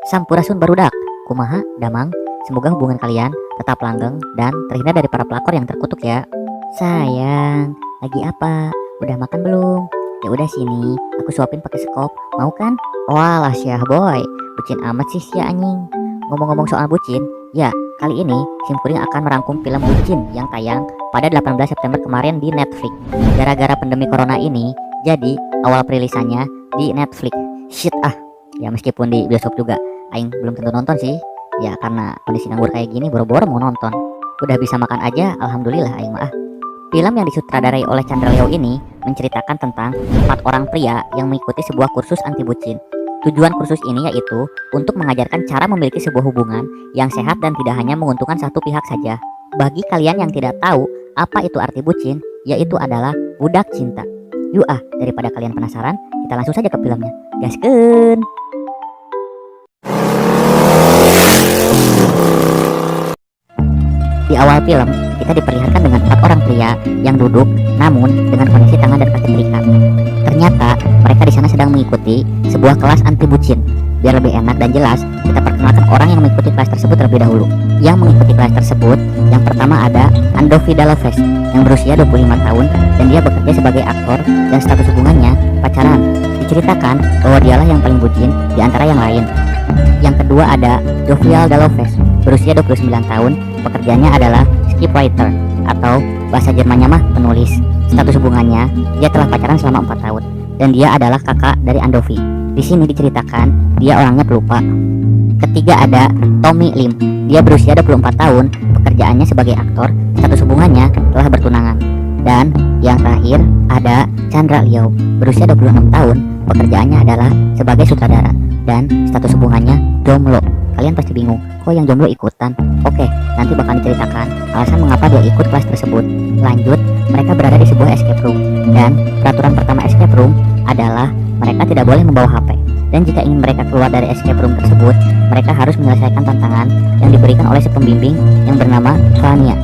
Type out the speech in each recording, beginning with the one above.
Sampurasun barudak, kumaha, damang, semoga hubungan kalian tetap langgeng dan terhindar dari para pelakor yang terkutuk ya. Sayang, lagi apa? Udah makan belum? Ya udah sini, aku suapin pakai sekop, mau kan? Walah syah boy, bucin amat sih sia anjing. Ngomong-ngomong soal bucin, ya kali ini Simkuring akan merangkum film bucin yang tayang pada 18 September kemarin di Netflix. Gara-gara pandemi corona ini, jadi awal perilisannya di Netflix. Shit ya meskipun di bioskop juga aing belum tentu nonton sih. Ya karena kondisi nganggur kayak gini boro-boro mau nonton. Udah bisa makan aja alhamdulillah aing mah. Film yang disutradarai oleh Chandra Leo ini menceritakan tentang 4 orang pria yang mengikuti sebuah kursus anti bucin. Tujuan kursus ini yaitu untuk mengajarkan cara memiliki sebuah hubungan yang sehat dan tidak hanya menguntungkan satu pihak saja. Bagi kalian yang tidak tahu apa itu arti bucin, yaitu adalah budak cinta. Yuk daripada kalian penasaran, kita langsung saja ke filmnya. Gaskeun. Di awal film, kita diperlihatkan dengan 4 orang pria yang duduk, namun dengan kondisi tangan dan kaki terikat. Ternyata mereka di sana sedang mengikuti sebuah kelas anti bucin. Biar lebih enak dan jelas, kita perkenalkan orang yang mengikuti kelas tersebut terlebih dahulu. Yang mengikuti kelas tersebut, yang pertama ada Andovi Daloves yang berusia 25 tahun dan dia bekerja sebagai aktor dan status hubungannya pacaran. Diceritakan bahwa dialah yang paling bucin di antara yang lain. Yang kedua ada Jovial Daloves, berusia 29 tahun, pekerjaannya adalah scriptwriter atau bahasa Jermannya mah penulis. Status hubungannya, dia telah pacaran selama 4 tahun dan dia adalah kakak dari Andovi. Di sini diceritakan dia orangnya pelupa. Ketiga ada Tommy Lim, dia berusia 24 tahun, pekerjaannya sebagai aktor, status hubungannya telah bertunangan. Dan yang terakhir ada Chandra Leo, berusia 26 tahun, pekerjaannya adalah sebagai sutradara dan status hubungannya jomblo. Kalian pasti bingung, kok yang jomblo ikutan? Oke, nanti bakal diceritakan alasan mengapa dia ikut kelas tersebut. Lanjut, mereka berada di sebuah escape room dan peraturan pertama escape room adalah mereka tidak boleh membawa HP. Dan jika ingin mereka keluar dari escape room tersebut, mereka harus menyelesaikan tantangan yang diberikan oleh si pembimbing yang bernama Fania.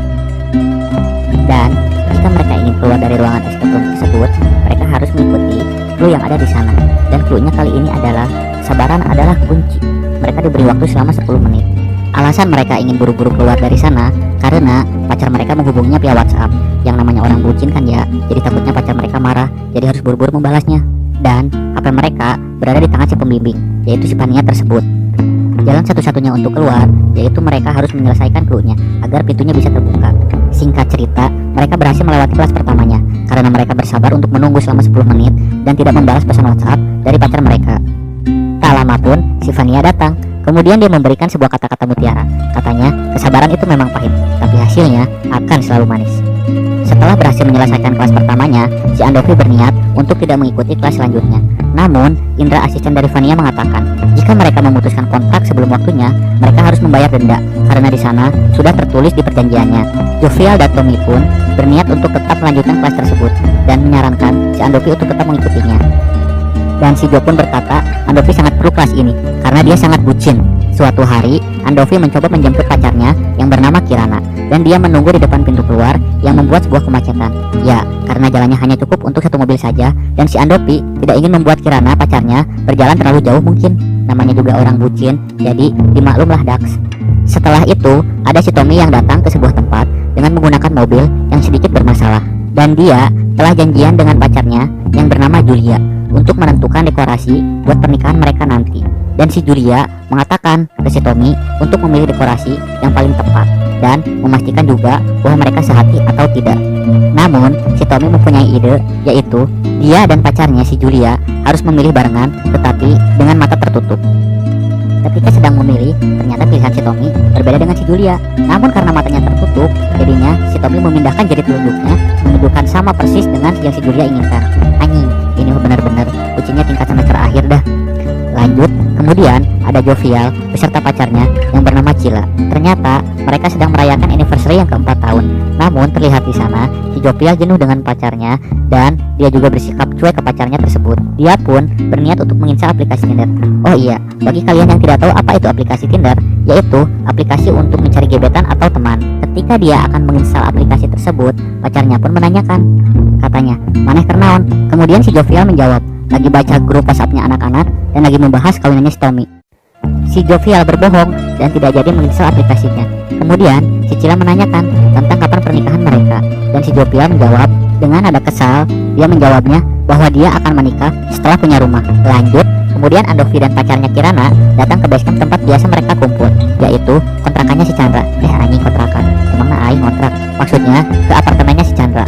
Dan jika mereka ingin keluar dari ruangan escape room tersebut, mereka harus mengikuti clue yang ada di sana. Dan clue-nya kali ini adalah kesabaran adalah kunci. Mereka diberi waktu selama 10 menit. Alasan mereka ingin buru-buru keluar dari sana karena pacar mereka menghubunginya via WhatsApp. Yang namanya orang bucin kan ya, jadi takutnya pacar mereka marah, jadi harus buru-buru membalasnya. Dan HP mereka berada di tangan si pembimbing, yaitu si Fania tersebut. Jalan satu-satunya untuk keluar yaitu mereka harus menyelesaikan clue-nya agar pintunya bisa terbuka. Singkat cerita, mereka berhasil melewati kelas pertamanya karena mereka bersabar untuk menunggu selama 10 menit dan tidak membalas pesan WhatsApp dari pacar mereka. Tak lama pun si Fania datang. Kemudian dia memberikan sebuah kata-kata mutiara. Katanya, kesabaran itu memang pahit, tapi hasilnya akan selalu manis. Setelah berhasil menyelesaikan kelas pertamanya, si Andovi berniat untuk tidak mengikuti kelas selanjutnya. Namun, Indra asisten dari Fania mengatakan, jika mereka memutuskan kontrak sebelum waktunya, mereka harus membayar denda karena di sana sudah tertulis di perjanjiannya. Jovial dan Tommy pun berniat untuk tetap melanjutkan kelas tersebut dan menyarankan si Andovi untuk tetap mengikutinya. Dan si Jo pun berkata, Andovi sangat perlu kelas ini karena dia sangat bucin. Suatu hari, Andovi mencoba menjemput pacarnya yang bernama Kirana dan dia menunggu di depan pintu keluar yang membuat sebuah kemacetan. Ya, karena jalannya hanya cukup untuk satu mobil saja dan si Andovi tidak ingin membuat Kirana pacarnya berjalan terlalu jauh mungkin. Namanya juga orang bucin, jadi dimaklumlah Dax. Setelah itu, ada si Tommy yang datang ke sebuah tempat dengan menggunakan mobil yang sedikit bermasalah. Dan dia telah janjian dengan pacarnya yang bernama Julia untuk menentukan dekorasi buat pernikahan mereka nanti. Dan si Julia mengatakan ke si Tommy untuk memilih dekorasi yang paling tepat dan memastikan juga bahwa mereka sehati atau tidak. Namun si Tommy mempunyai ide, yaitu dia dan pacarnya si Julia harus memilih barengan tetapi dengan mata tertutup. Ketika sedang memilih, ternyata pilihan si Tommy berbeda dengan si Julia. Namun karena matanya tertutup, jadinya si Tommy memindahkan jari telunjuknya menunjukkan sama persis dengan yang si Julia inginkan. Anjing, ini benar-benar bucinnya tingkat semester akhir dah. Lanjut, kemudian ada Jovial beserta pacarnya yang bernama Cila. Ternyata mereka sedang merayakan anniversary yang ke-4 tahun. Namun terlihat di sana si Jovial jenuh dengan pacarnya dan dia juga bersikap cuek ke pacarnya tersebut. Dia pun berniat untuk menginstal aplikasi Tinder. Oh iya, bagi kalian yang tidak tahu apa itu aplikasi Tinder, yaitu aplikasi untuk mencari gebetan atau teman. Ketika dia akan menginstal aplikasi tersebut, pacarnya pun menanyakan. Katanya, "Maneh kernaon?" Kemudian si Jovial menjawab, lagi baca grup WhatsApp-nya anak-anak dan lagi membahas kawinannya si Tommy. si Jovial berbohong dan tidak jadi menginstal aplikasinya. Kemudian si Cila menanyakan tentang kapan pernikahan mereka, dan si Jovial menjawab dengan nada kesal. Dia menjawabnya bahwa dia akan menikah setelah punya rumah. Lanjut, kemudian Andovi dan pacarnya Kirana datang ke basecamp tempat biasa mereka kumpul, yaitu kontrakannya si Chandra. Anjing, kontrakan, emang aing kontrak, maksudnya ke apartemennya si Chandra.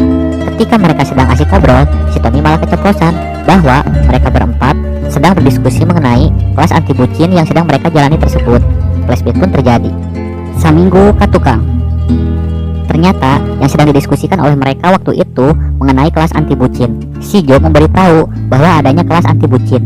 Ketika mereka sedang asik ngobrol, si Tommy malah keceplosan bahwa mereka berempat sedang berdiskusi mengenai kelas anti bucin yang sedang mereka jalani tersebut. Flashback pun terjadi. Saminggu ka tukang. Ternyata yang sedang didiskusikan oleh mereka waktu itu mengenai kelas anti bucin. Si Jo memberitahu bahwa adanya kelas anti bucin,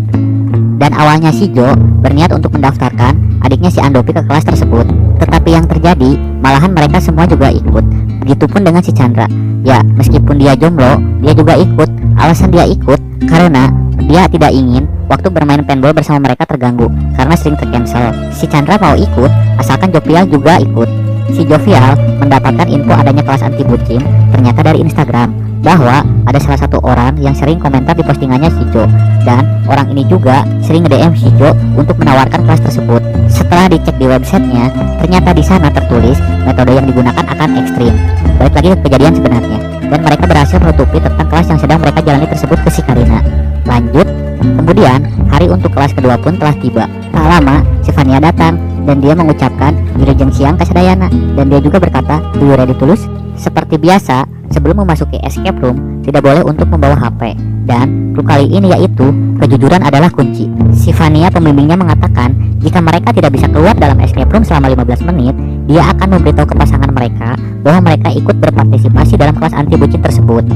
dan awalnya si Jo berniat untuk mendaftarkan adiknya si Andovi ke kelas tersebut. Tetapi yang terjadi malahan mereka semua juga ikut. Begitupun dengan si Chandra. Ya, meskipun dia jomblo, dia juga ikut. Alasan dia ikut karena dia tidak ingin waktu bermain paintball bersama mereka terganggu karena sering tercancel. Si Chandra mau ikut asalkan Jovial juga ikut. Si Jovial mendapatkan info adanya kelas anti bucin ternyata dari Instagram, bahwa ada salah satu orang yang sering komentar di postingannya si Jo, dan orang ini juga sering nge-DM si Jo untuk menawarkan kelas tersebut. Setelah dicek di websitenya, ternyata di sana tertulis metode yang digunakan akan ekstrim. Balik lagi ke kejadian sebenarnya, dan mereka berhasil menutupi tentang kelas yang sedang mereka jalani tersebut ke si Karina. Lanjut, kemudian hari untuk kelas kedua pun telah tiba. Tak lama, si Vania datang dan dia mengucapkan wilujeng siang ke Sadayana, dan dia juga berkata, "Do you ready to lose?" Seperti biasa, sebelum memasuki escape room tidak boleh untuk membawa HP, dan clue kali ini yaitu kejujuran adalah kunci. Si Vania pembimbingnya mengatakan jika mereka tidak bisa keluar dalam escape room selama 15 menit, dia akan memberitahu ke pasangan mereka bahwa mereka ikut berpartisipasi dalam kelas anti bucin tersebut.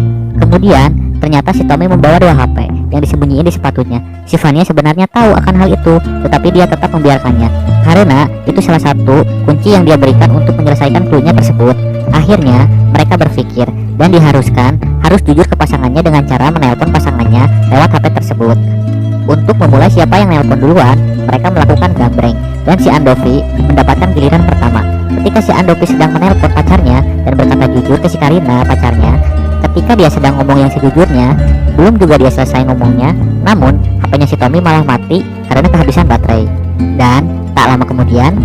Kemudian ternyata si Tommy membawa 2 HP yang disembunyiin di sepatunya. Si Vania sebenarnya tahu akan hal itu, tetapi dia tetap membiarkannya karena itu salah satu kunci yang dia berikan untuk menyelesaikan clue-nya tersebut. Akhirnya mereka berpikir dan diharuskan harus jujur ke pasangannya dengan cara menelpon pasangannya lewat HP tersebut. Untuk memulai siapa yang nelpon duluan, mereka melakukan gambreng, dan si Andovi mendapatkan giliran pertama. Ketika si Andovi sedang menelpon pacarnya dan berkata jujur ke si Karina pacarnya, ketika dia sedang ngomong yang sejujurnya, belum juga dia selesai ngomongnya, namun HP-nya si Tommy malah mati karena kehabisan baterai. Dan tak lama kemudian,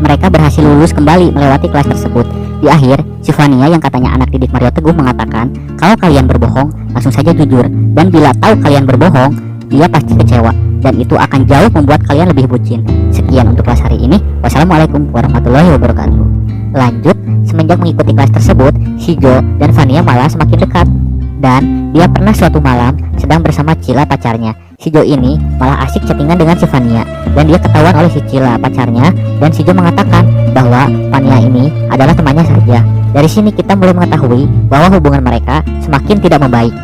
mereka berhasil lulus kembali melewati kelas tersebut. Di akhir, si Vania yang katanya anak didik Mario Teguh mengatakan, kalau kalian berbohong, langsung saja jujur, dan bila tahu kalian berbohong, dia pasti kecewa, dan itu akan jauh membuat kalian lebih bucin. Sekian untuk kelas hari ini. Wassalamualaikum warahmatullahi wabarakatuh. Lanjut, semenjak mengikuti kelas tersebut, si Jo dan Vania malah semakin dekat, dan dia pernah suatu malam sedang bersama Cila pacarnya. Si Jo ini malah asik chattingan dengan si Vania, dan dia ketahuan oleh si Cila pacarnya, dan si Jo mengatakan bahwa Vania ini adalah temannya saja. Dari sini kita mulai mengetahui bahwa hubungan mereka semakin tidak membaik.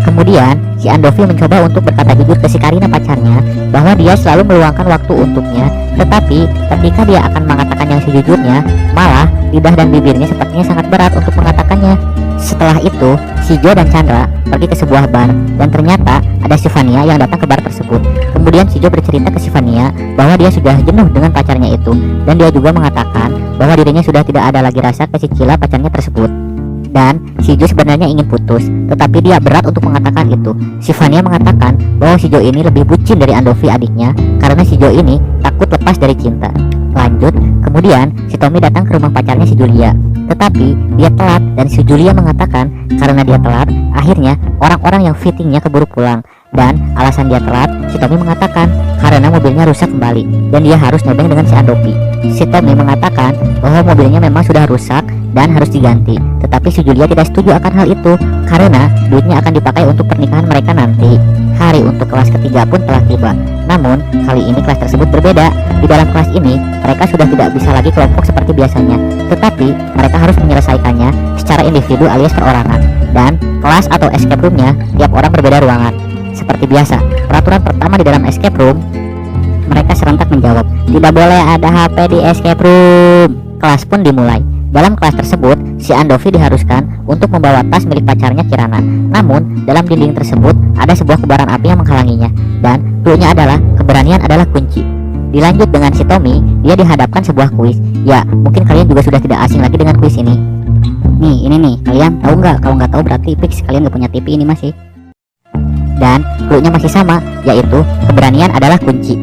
Kemudian si Andovi mencoba untuk berkata jujur ke si Karina pacarnya bahwa dia selalu meluangkan waktu untuknya, tetapi ketika dia akan mengatakan yang sejujurnya, malah lidah dan bibirnya sepertinya sangat berat untuk mengatakannya. Setelah itu, si Jo dan Chandra pergi ke sebuah bar, dan ternyata ada si Vania yang datang ke bar tersebut. Kemudian si Jo bercerita ke si Vania bahwa dia sudah jenuh dengan pacarnya itu, dan dia juga mengatakan bahwa dirinya sudah tidak ada lagi rasa ke si Cila pacarnya tersebut. Dan si Jo sebenarnya ingin putus, tetapi dia berat untuk mengatakan itu. Si Vania mengatakan bahwa si Jo ini lebih bucin dari Andovi adiknya karena si Jo ini takut lepas dari cinta. Lanjut, kemudian si Tommy datang ke rumah pacarnya si Julia, tetapi dia telat, dan si Julia mengatakan karena dia telat, akhirnya orang-orang yang fittingnya keburu pulang. Dan alasan dia telat, si Tommy mengatakan karena mobilnya rusak kembali dan dia harus nebeng dengan si Andovi. Si Tommy mengatakan bahwa mobilnya memang sudah rusak dan harus diganti, tetapi si Julia tidak setuju akan hal itu karena duitnya akan dipakai untuk pernikahan mereka nanti. Hari untuk kelas ketiga pun telah tiba, namun kali ini kelas tersebut berbeda. Di dalam kelas ini mereka sudah tidak bisa lagi kelompok seperti biasanya, tetapi mereka harus menyelesaikannya secara individu alias perorangan. Dan kelas atau escape roomnya tiap orang berbeda ruangan. Seperti biasa, peraturan pertama di dalam escape room, mereka serentak menjawab, tidak boleh ada HP di escape room. Kelas pun dimulai. Dalam kelas tersebut, si Andovi diharuskan untuk membawa tas milik pacarnya Kirana. Namun, dalam dinding tersebut ada sebuah kobaran api yang menghalanginya, dan clue-nya adalah keberanian adalah kunci. Dilanjut dengan si Tommy, dia dihadapkan sebuah kuis. Ya, mungkin kalian juga sudah tidak asing lagi dengan kuis ini. Nih, ini nih, kalian tahu nggak? Kalau nggak tahu berarti fix kalian nggak punya TV ini masih. Dan clue-nya masih sama, yaitu keberanian adalah kunci.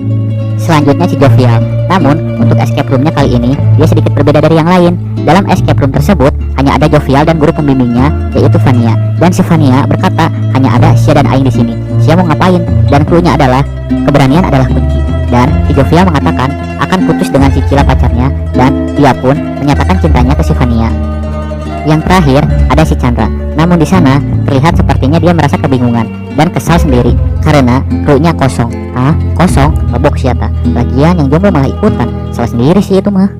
Selanjutnya si Jovial. Namun untuk escape roomnya kali ini dia sedikit berbeda dari yang lain. Dalam escape room tersebut hanya ada Jovial dan guru pembimbingnya, yaitu Vania. Dan si Vania berkata hanya ada Sia dan Aing di sini. Sia mau ngapain? Dan cluenya adalah keberanian adalah kunci. Dan si Jovial mengatakan akan putus dengan si Cila pacarnya, dan dia pun menyatakan cintanya ke si Vania. Yang terakhir ada si Chandra. Namun di sana terlihat sepertinya dia merasa kebingungan dan kesal sendiri karena krunya kosong. Kosong? Lebok siata. Lagian yang jomblo malah ikutan. Salah sendiri sih itu mah.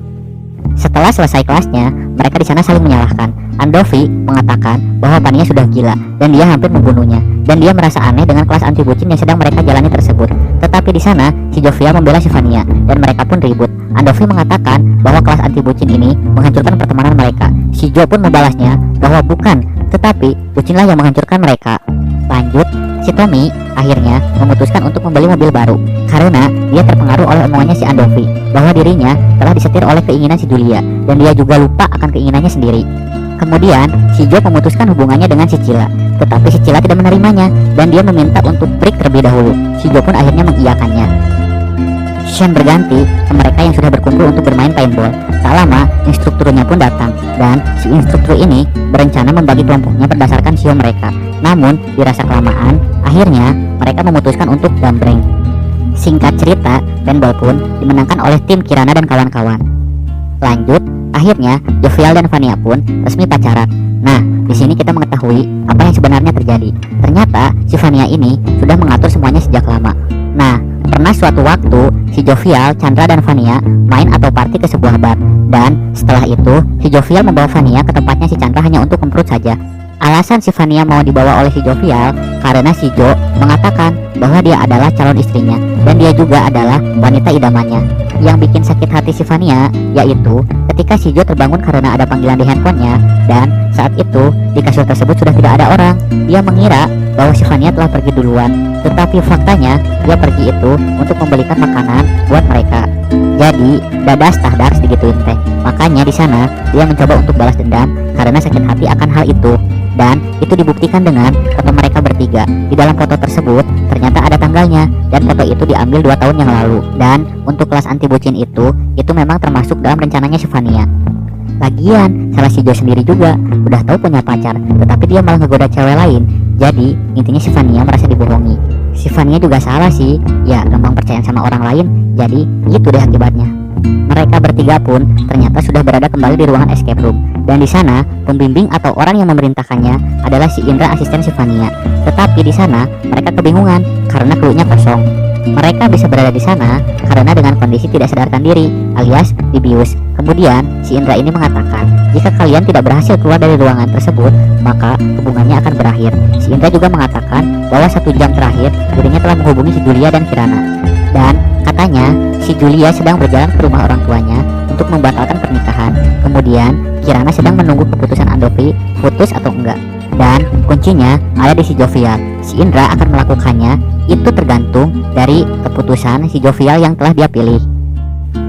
Setelah selesai kelasnya, mereka di sana saling menyalahkan. Andovi mengatakan bahwa Vania sudah gila dan dia hampir membunuhnya, dan dia merasa aneh dengan kelas anti bucin yang sedang mereka jalani tersebut. Tetapi di sana si Jovial membela si Vania dan mereka pun ribut. Andovi mengatakan bahwa kelas anti bucin ini menghancurkan pertemanan mereka. Si Jo pun membalasnya bahwa bukan, tetapi bucinlah yang menghancurkan mereka. Lanjut, si Tommy akhirnya memutuskan untuk membeli mobil baru karena dia terpengaruh oleh omongannya si Andovi bahwa dirinya telah disetir oleh keinginan si Julia, dan dia juga lupa akan keinginannya sendiri. Kemudian si Jo memutuskan hubungannya dengan si Cila, tetapi si Cila tidak menerimanya dan dia meminta untuk break terlebih dahulu. Si Jo pun akhirnya mengiyakannya. Shen berganti ke mereka yang sudah berkumpul untuk bermain paintball. Tak lama, instrukturnya pun datang, dan si instruktur ini berencana membagi kelompoknya berdasarkan sio mereka. Namun, dirasa kelamaan, akhirnya mereka memutuskan untuk gambreng. Singkat cerita, paintball pun dimenangkan oleh tim Kirana dan kawan-kawan. Lanjut, akhirnya Jovial dan Vania pun resmi pacaran. Nah, di sini kita mengetahui apa yang sebenarnya terjadi. Ternyata si Vania ini sudah mengatur semuanya sejak lama. Nah, pernah suatu waktu si Jovial, Chandra dan Vania main atau party ke sebuah bar, dan setelah itu si Jovial membawa Vania ke tempatnya si Chandra hanya untuk memperut saja. Alasan si Vania mau dibawa oleh si Jovial karena si Jo mengatakan bahwa dia adalah calon istrinya dan dia juga adalah wanita idamannya. Yang bikin sakit hati si Vania yaitu ketika si Jo terbangun karena ada panggilan di handphonenya, dan saat itu di kasur tersebut sudah tidak ada orang. Dia mengira bahwa si Vania telah pergi duluan, tetapi faktanya dia pergi itu untuk membelikan makanan buat mereka. Jadi dadas tah dars digituin teh. Makanya di sana dia mencoba untuk balas dendam karena sakit hati akan hal itu. Dan itu dibuktikan dengan foto mereka bertiga. Di dalam foto tersebut ternyata ada tanggalnya, dan foto itu diambil 2 tahun yang lalu. Dan untuk kelas anti bucin itu memang termasuk dalam rencananya si Vania. Lagian salah si Jo sendiri juga, udah tahu punya pacar, tetapi dia malah ngegoda cewek lain. Jadi intinya si Vania merasa dibohongi. Si Vania juga salah sih, ya gampang percaya sama orang lain. Jadi itu deh akibatnya. Mereka bertiga pun ternyata sudah berada kembali di ruangan escape room, dan di sana pembimbing atau orang yang memerintahkannya adalah si Indra, asisten si Vania. Tetapi di sana mereka kebingungan karena cluenya kosong. Mereka bisa berada di sana karena dengan kondisi tidak sadarkan diri alias dibius. Kemudian si Indra ini mengatakan jika kalian tidak berhasil keluar dari ruangan tersebut maka hubungannya akan berakhir. Si Indra juga mengatakan bahwa 1 jam terakhir dirinya telah menghubungi si Julia dan Kirana, dan katanya si Julia sedang berjalan ke rumah orang tuanya untuk membatalkan pernikahan. Kemudian Kirana sedang menunggu keputusan Andovi putus atau enggak, dan kuncinya ada di si Jovial. Si Indra akan melakukannya itu tergantung dari keputusan si Jovial yang telah dia pilih.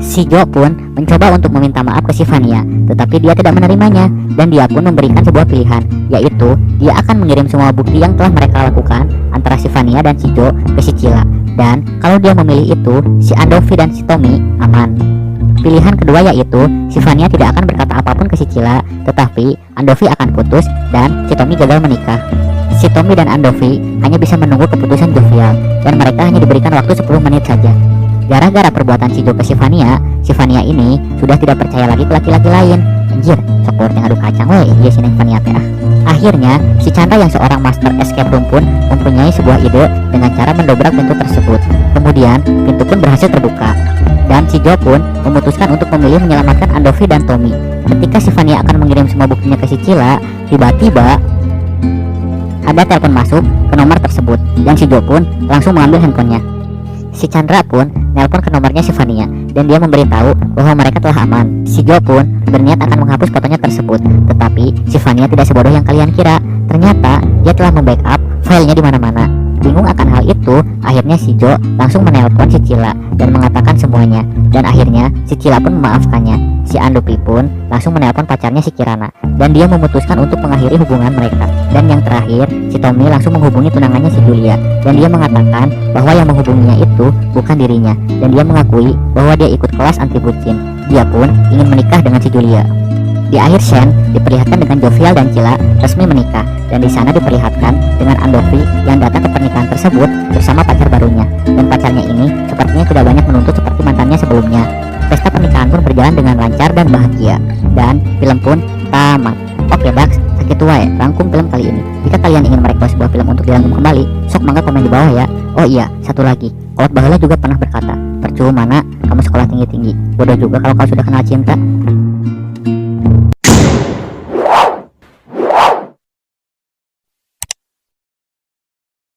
Si Jo pun mencoba untuk meminta maaf ke si Vania, tetapi dia tidak menerimanya, dan dia pun memberikan sebuah pilihan, yaitu dia akan mengirim semua bukti yang telah mereka lakukan antara si Vania dan si Jo ke si Cila. Dan kalau dia memilih itu, si Andovi dan si Tommy aman. Pilihan kedua yaitu si Vania tidak akan berkata apapun ke si Cila, tetapi Andovi akan putus dan si Tommy gagal menikah. Si Tommy dan Andovi hanya bisa menunggu keputusan Jovial, dan mereka hanya diberikan waktu 10 menit saja. Gara-gara perbuatan si Jo ke si Vania ini sudah tidak percaya lagi ke laki-laki lain. Anjir, sok yang ngadu kacang weh, iya si Neng Vania teh. Akhirnya, si Chandra yang seorang master escape room pun mempunyai sebuah ide dengan cara mendobrak pintu tersebut. Kemudian, pintu pun berhasil terbuka, dan si Jo pun memutuskan untuk memilih menyelamatkan Andovi dan Tommy. Ketika si Vania akan mengirim semua buktinya ke si Cila, tiba-tiba ada telepon masuk ke nomor tersebut, dan si Jo pun langsung mengambil handphonenya. Si Chandra pun nelpon ke nomornya si Vania, dan dia memberitahu bahwa mereka telah aman. Si Jo pun berniat akan menghapus fotonya tersebut, tetapi si Vania tidak sebodoh yang kalian kira. Ternyata dia telah membackup filenya di mana-mana. Bingung akan hal itu, akhirnya si Jo langsung menelpon si Cila dan mengatakan semuanya. Dan akhirnya si Cila pun memaafkannya. Si Andovi pun langsung menelpon pacarnya si Kirana dan dia memutuskan untuk mengakhiri hubungan mereka. Dan yang terakhir, si Tommy langsung menghubungi tunangannya si Julia dan dia mengatakan bahwa yang menghubunginya itu bukan dirinya dan dia mengakui bahwa dia ikut kelas anti bucin. Dia pun ingin menikah dengan si Julia. Di akhir scene diperlihatkan dengan Jovial dan Cila resmi menikah dan di sana diperlihatkan dengan Andovi yang datang ke pernikahan tersebut bersama pacar barunya dan pacarnya ini sepertinya tidak banyak menuntut seperti mantannya sebelumnya. Pesta pernikahan pun berjalan dengan lancar dan bahagia dan film pun tamat. Oke Dax, segitu wae rangkum film kali ini. Jika kalian ingin merequest sebuah film untuk dirangkum kembali, sok mangga komen di bawah ya. Oh iya, satu lagi, Kolot Baheula juga pernah berkata, percuma nak kamu sekolah tinggi-tinggi, bodoh juga kalau kau sudah kenal cinta.